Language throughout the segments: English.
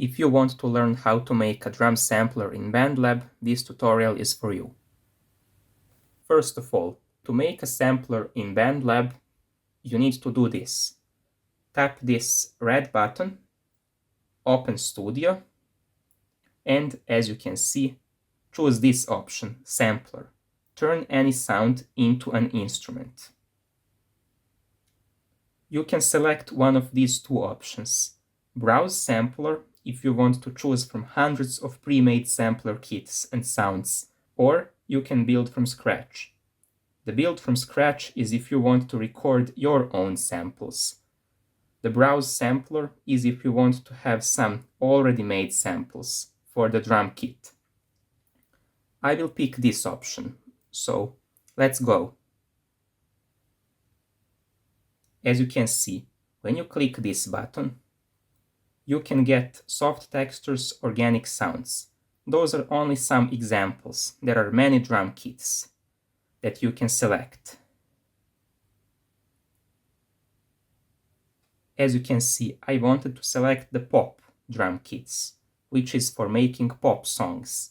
If you want to learn how to make a drum sampler in BandLab, this tutorial is for you. First of all, to make a sampler in BandLab, you need to do this. Tap this red button, open Studio, and as you can see, choose this option, Sampler. Turn any sound into an instrument. You can select one of these two options. Browse Sampler if you want to choose from hundreds of pre-made sampler kits and sounds, or you can build from scratch. The build from scratch is if you want to record your own samples. The Browse Sampler is if you want to have some already made samples for the drum kit. I will pick this option, so let's go. As you can see, when you click this button, you can get soft textures, organic sounds. Those are only some examples. There are many drum kits that you can select. As you can see, I wanted to select the pop drum kits, which is for making pop songs.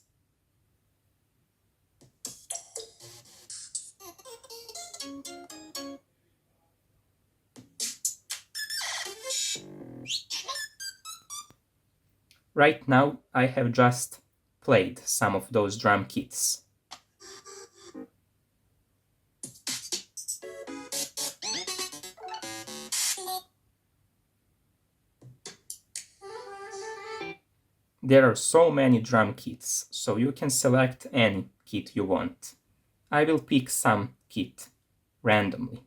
Right now, I have just played some of those drum kits. There are so many drum kits, so you can select any kit you want. I will pick some kit randomly.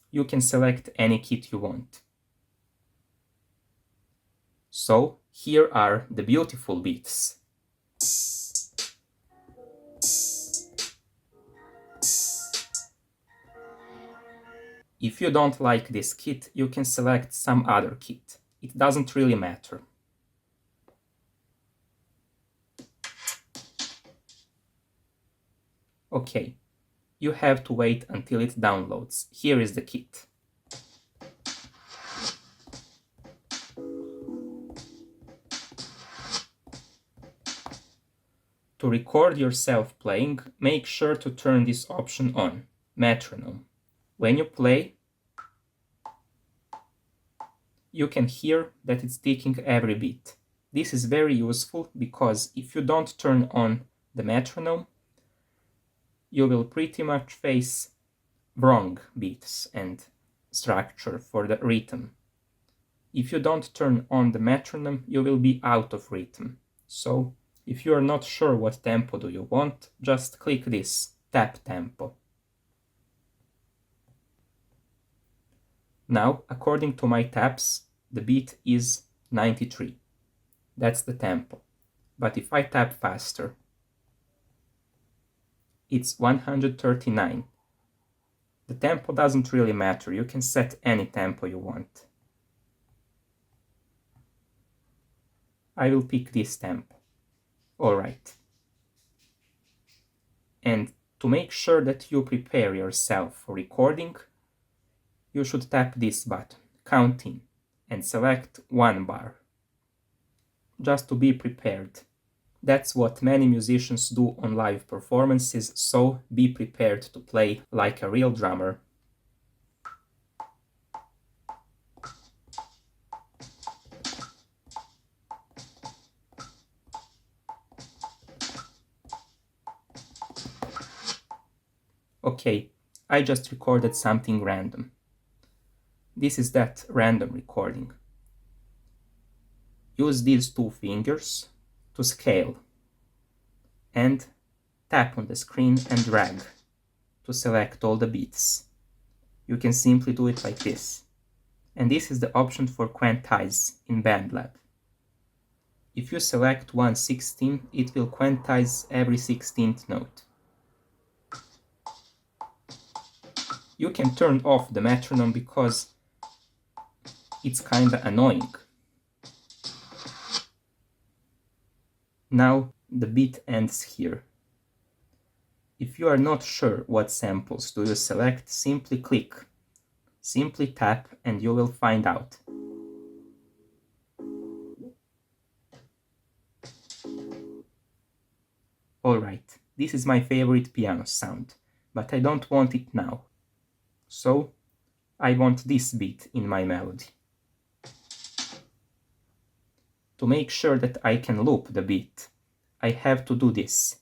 You can select any kit you want. So here are the beautiful beats. If you don't like this kit, you can select some other kit. It doesn't really matter. Okay, you have to wait until it downloads. Here is the kit. To record yourself playing, make sure to turn this option on, metronome. When you play, you can hear that it's ticking every beat. This is very useful because if you don't turn on the metronome, you will pretty much face wrong beats and structure for the rhythm. If you don't turn on the metronome, you will be out of rhythm. So, if you are not sure what tempo do you want, just click this, tap tempo. Now, according to my taps, the beat is 93. That's the tempo. But if I tap faster, it's 139. The tempo doesn't really matter. You can set any tempo you want. I will pick this tempo. Alright. And to make sure that you prepare yourself for recording, you should tap this button, Count In, and select 1 bar. Just to be prepared. That's what many musicians do on live performances, so be prepared to play like a real drummer. Okay, I just recorded something random. This is that random recording. Use these two fingers to scale and tap on the screen and drag to select all the beats. You can simply do it like this. And this is the option for quantize in BandLab. If you select 1/16, it will quantize every 16th note. You can turn off the metronome because it's kinda annoying. Now the beat ends here. If you are not sure what samples do you select, simply click Simply tap and you will find out. Alright, this is my favorite piano sound, but I don't want it now. So, I want this beat in my melody. To make sure that I can loop the beat, I have to do this.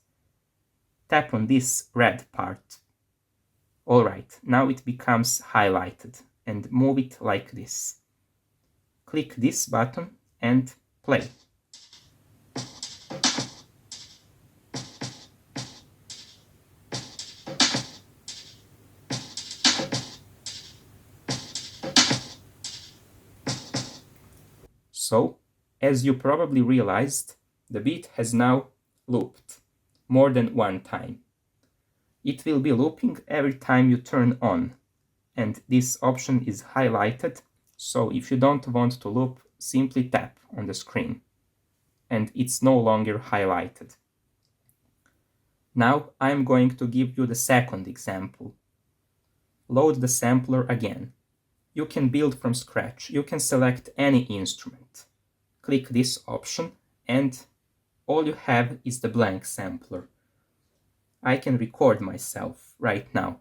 Tap on this red part. Alright, now it becomes highlighted, and move it like this. Click this button and play. So, as you probably realized, the beat has now looped more than one time. It will be looping every time you turn on, and this option is highlighted, so if you don't want to loop, simply tap on the screen, and it's no longer highlighted. Now I'm going to give you the second example. Load the sampler again. You can build from scratch. You can select any instrument. Click this option and all you have is the blank sampler. I can record myself right now.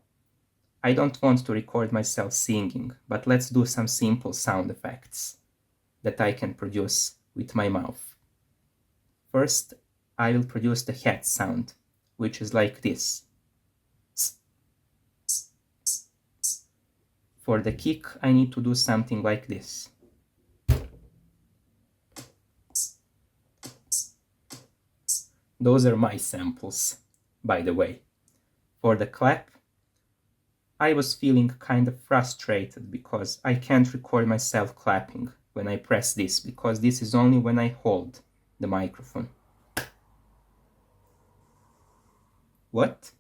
I don't want to record myself singing, but let's do some simple sound effects that I can produce with my mouth. First, I will produce the head sound, which is like this. For the kick, I need to do something like this. Those are my samples, by the way. For the clap, I was feeling kind of frustrated because I can't record myself clapping when I press this, because this is only when I hold the microphone. What?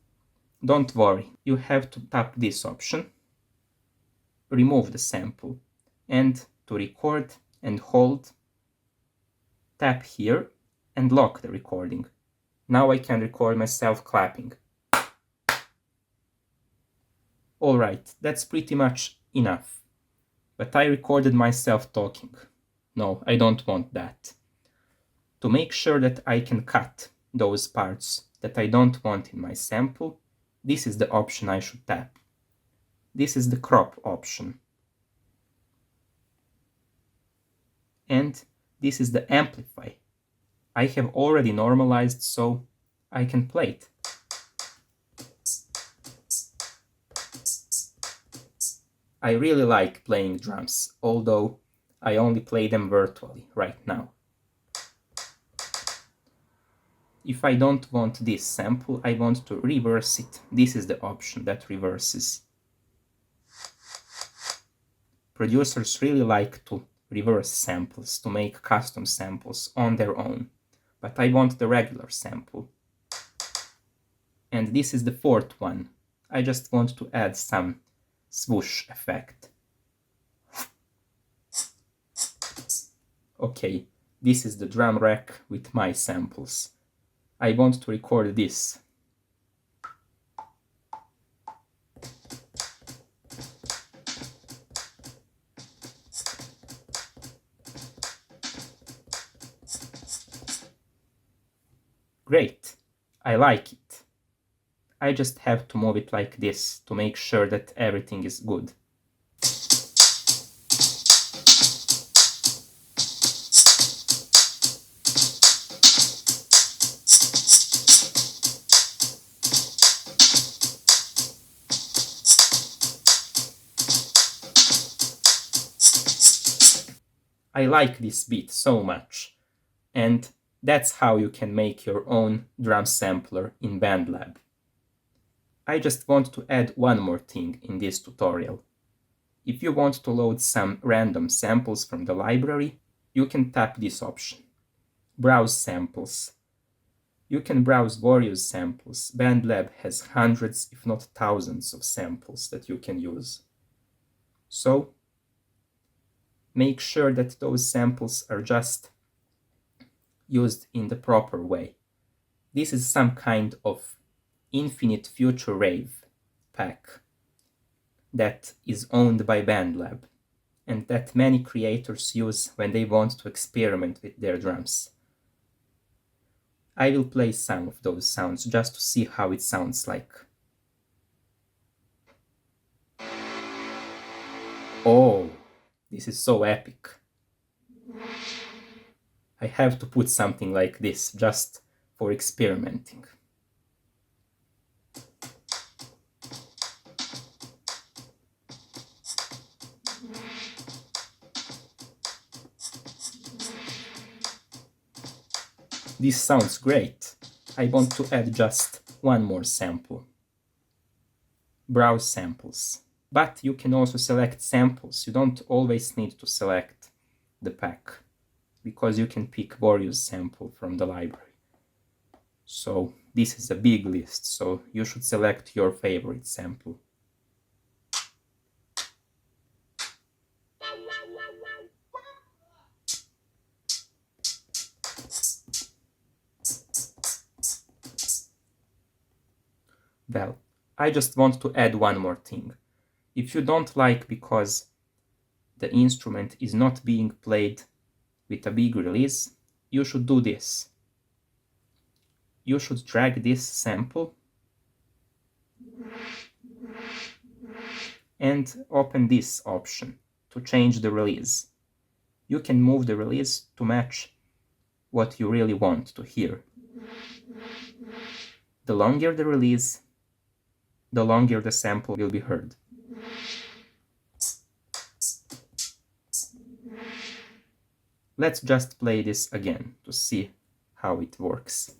Don't worry, you have to tap this option, remove the sample, and to record and hold, tap here and lock the recording. Now I can record myself clapping. Alright, that's pretty much enough. But I recorded myself talking. No, I don't want that. To make sure that I can cut those parts that I don't want in my sample, this is the option I should tap. This is the crop option. And this is the amplify. I have already normalized, so I can play it. I really like playing drums, although I only play them virtually right now. If I don't want this sample, I want to reverse it. This is the option that reverses. Producers really like to reverse samples, to make custom samples on their own. But I want the regular sample. And this is the fourth one. I just want to add some swoosh effect. Okay, this is the drum rack with my samples. I want to record this. Great, I like it. I just have to move it like this to make sure that everything is good. I like this beat so much, and that's how you can make your own drum sampler in BandLab. I just want to add one more thing in this tutorial. If you want to load some random samples from the library, you can tap this option. Browse samples. You can browse various samples. BandLab has hundreds, if not thousands, of samples that you can use. So, make sure that those samples are just used in the proper way. This is some kind of infinite future rave pack. that is owned by BandLab, and that many creators use when they want to experiment with their drums. I will play some of those sounds just to see how it sounds like. Oh, this is so epic. I have to put something like this just for experimenting. This sounds great. I want to add just one more sample. Browse samples. But you can also select samples. You don't always need to select the pack, because you can pick various sample from the library. So this is a big list, so you should select your favorite sample. Well, I just want to add one more thing. If you don't like because the instrument is not being played with a big release, you should do this. You should drag this sample and open this option to change the release. You can move the release to match what you really want to hear. The longer the release, the longer the sample will be heard. Let's just play this again to see how it works.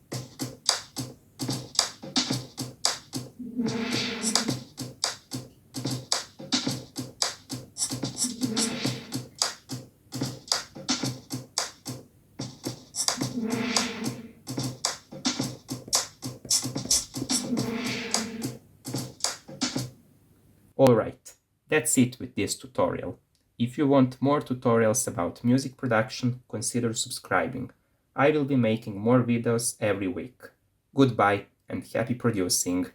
Alright, that's it with this tutorial. If you want more tutorials about music production, consider subscribing. I will be making more videos every week. Goodbye and happy producing!